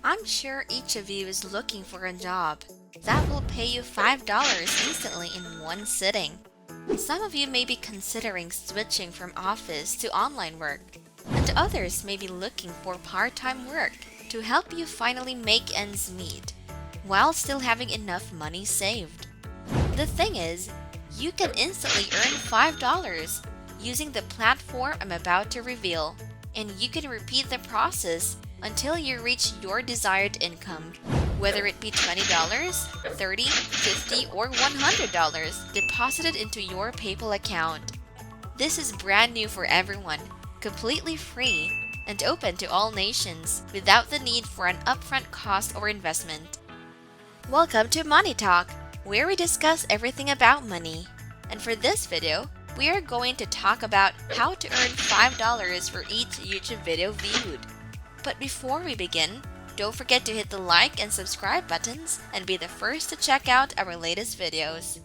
I'm sure each of you is looking for a job that will pay you $5 instantly in one sitting. Some of you may be considering switching from office to online work, and others may be looking for part-time work to help you finally make ends meet while still having enough money saved. The thing is, you can instantly earn $5 using the platform I'm about to reveal, and you can repeat the process until you reach your desired income, whether it be $20, $30, $50, or $100 deposited into your PayPal account. This is brand new for everyone, completely free, and open to all nations without the need for an upfront cost or investment. Welcome to Money Talk, where we discuss everything about money. And for this video, we are going to talk about how to earn $5 for each YouTube video viewed. But before we begin, don't forget to hit the like and subscribe buttons and be the first to check out our latest videos.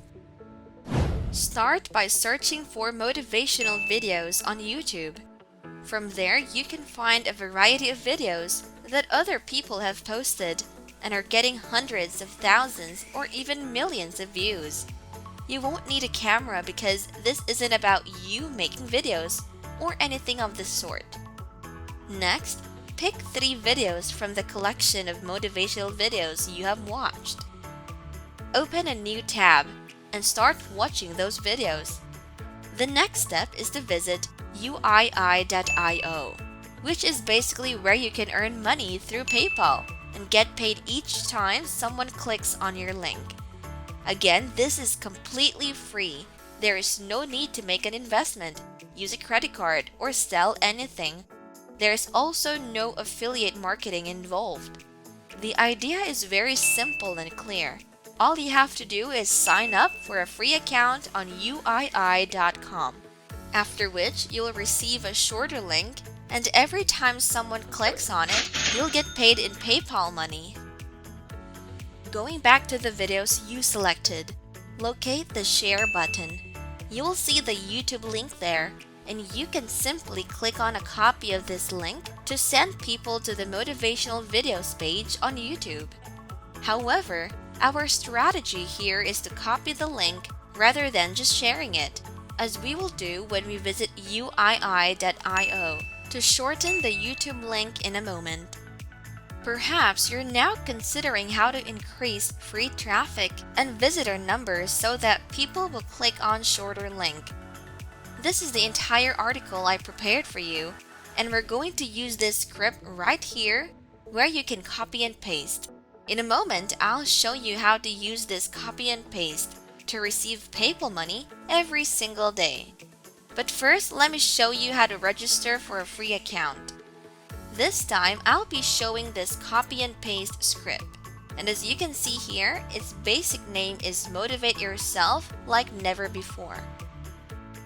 Start by searching for motivational videos on YouTube. From there, you can find a variety of videos that other people have posted and are getting hundreds of thousands or even millions of views. You won't need a camera because this isn't about you making videos or anything of the sort. Next, pick 3 videos from the collection of motivational videos you have watched. Open a new tab and start watching those videos. The next step is to visit uii.io, which is basically where you can earn money through PayPal and get paid each time someone clicks on your link. Again, this is completely free. There is no need to make an investment, use a credit card, or sell anything. There is also no affiliate marketing involved. The idea is very simple and clear. All you have to do is sign up for a free account on uii.com, after which you'll receive a shorter link, and every time someone clicks on it, you'll get paid in PayPal money. Going back to the videos you selected, locate the share button. You will see the YouTube link there, and you can simply click on a copy of this link to send people to the motivational videos page on YouTube. However, our strategy here is to copy the link rather than just sharing it, as we will do when we visit uii.io to shorten the YouTube link in a moment. Perhaps you're now considering how to increase free traffic and visitor numbers so that people will click on shorter link. This is the entire article I prepared for you, and we're going to use this script right here where you can copy and paste. In a moment, I'll show you how to use this copy and paste to receive PayPal money every single day. But first, let me show you how to register for a free account. This time, I'll be showing this copy and paste script. And as you can see here, its basic name is Motivate Yourself Like Never Before.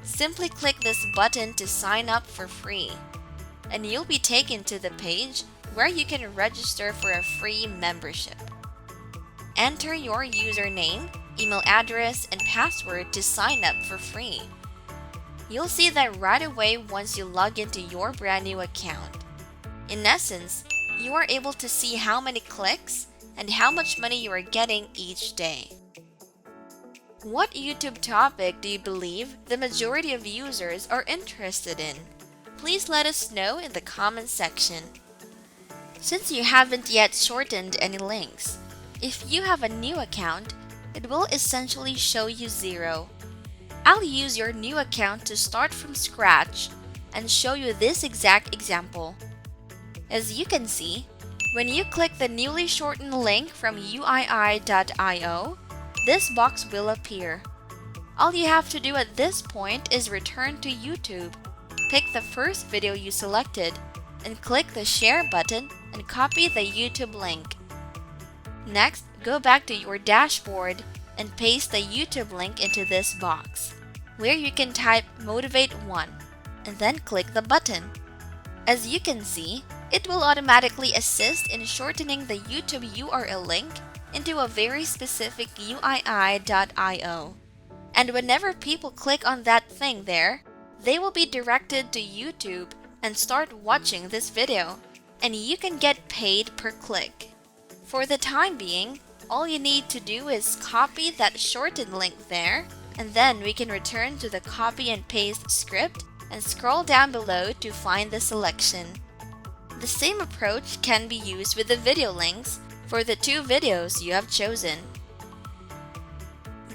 Simply click this button to sign up for free, and you'll be taken to the page where you can register for a free membership. Enter your username, email address, and password to sign up for free. You'll see that right away once you log into your brand new account. In essence, you are able to see how many clicks and how much money you are getting each day. What YouTube topic do you believe the majority of users are interested in? Please let us know in the comments section. Since you haven't yet shortened any links, if you have a new account, it will essentially show you 0. I'll use your new account to start from scratch and show you this exact example. As you can see, when you click the newly shortened link from uii.io, this box will appear. All you have to do at this point is return to YouTube, pick the first video you selected, and click the share button and copy the YouTube link. Next, go back to your dashboard and paste the YouTube link into this box, where you can type Motivate1 and then click the button. As you can see, it will automatically assist in shortening the YouTube URL link into a very specific uii.io. And whenever people click on that thing there, they will be directed to YouTube and start watching this video. and you can get paid per click. For the time being, all you need to do is copy that shortened link there, and then we can return to the copy and paste script and scroll down below to find the selection. The same approach can be used with the video links for the 2 videos you have chosen.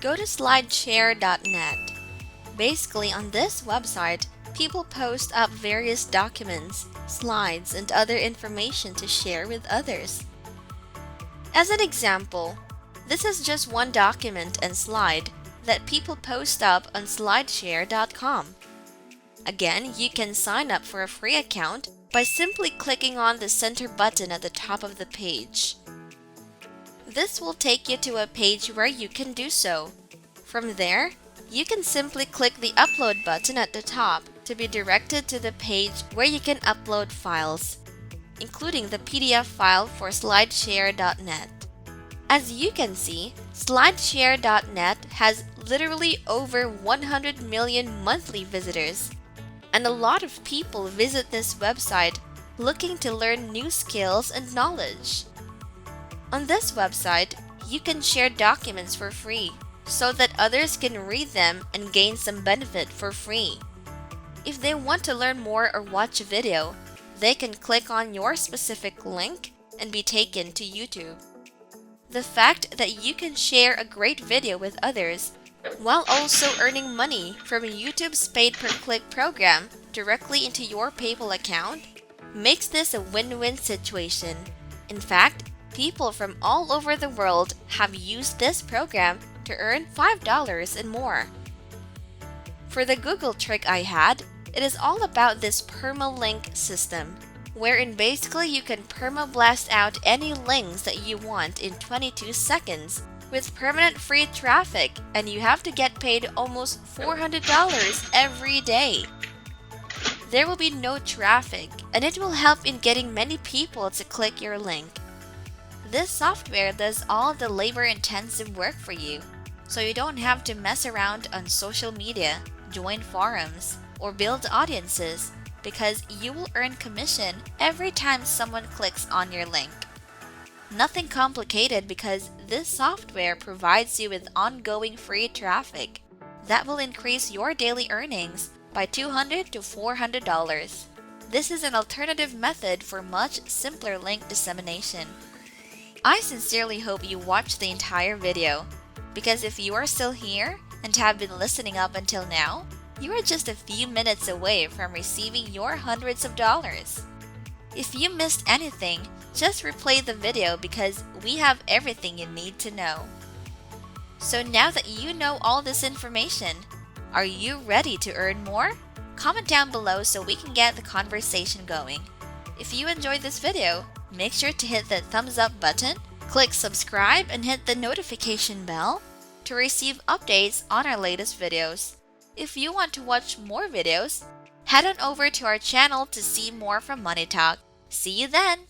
Go to slideshare.net. Basically, on this website, people post up various documents, slides, and other information to share with others. As an example, this is just one document and slide that people post up on slideshare.com. Again, you can sign up for a free account by simply clicking on the center button at the top of the page. This will take you to a page where you can do so. From there, you can simply click the upload button at the top to be directed to the page where you can upload files, including the PDF file for slideshare.net. As you can see, slideshare.net has literally over 100 million monthly visitors, and a lot of people visit this website looking to learn new skills and knowledge. On this website, you can share documents for free so that others can read them and gain some benefit for free. If they want to learn more or watch a video, they can click on your specific link and be taken to YouTube. The fact that you can share a great video with others while also earning money from YouTube's paid-per-click program directly into your PayPal account makes this a win-win situation. In fact, people from all over the world have used this program to earn $5 and more. For the Google trick I had, it is all about this permalink system, wherein basically you can permablast out any links that you want in 22 seconds with permanent free traffic, and you have to get paid almost $400 every day. There will be no traffic, and it will help in getting many people to click your link. This software does all the labor-intensive work for you, so you don't have to mess around on social media, join forums, or build audiences, because you will earn commission every time someone clicks on your link. Nothing complicated, because this software provides you with ongoing free traffic that will increase your daily earnings by $200 to $400. This is an alternative method for much simpler link dissemination. I sincerely hope you watch the entire video, because if you are still here and have been listening up until now, you are just a few minutes away from receiving your hundreds of dollars. If you missed anything, just replay the video, because we have everything you need to know. So now that you know all this information, are you ready to earn more? Comment down below so we can get the conversation going. If you enjoyed this video, make sure to hit the thumbs up button, click subscribe, and hit the notification bell to receive updates on our latest videos. If you want to watch more videos, head on over to our channel to see more from MoneyTalk. See you then!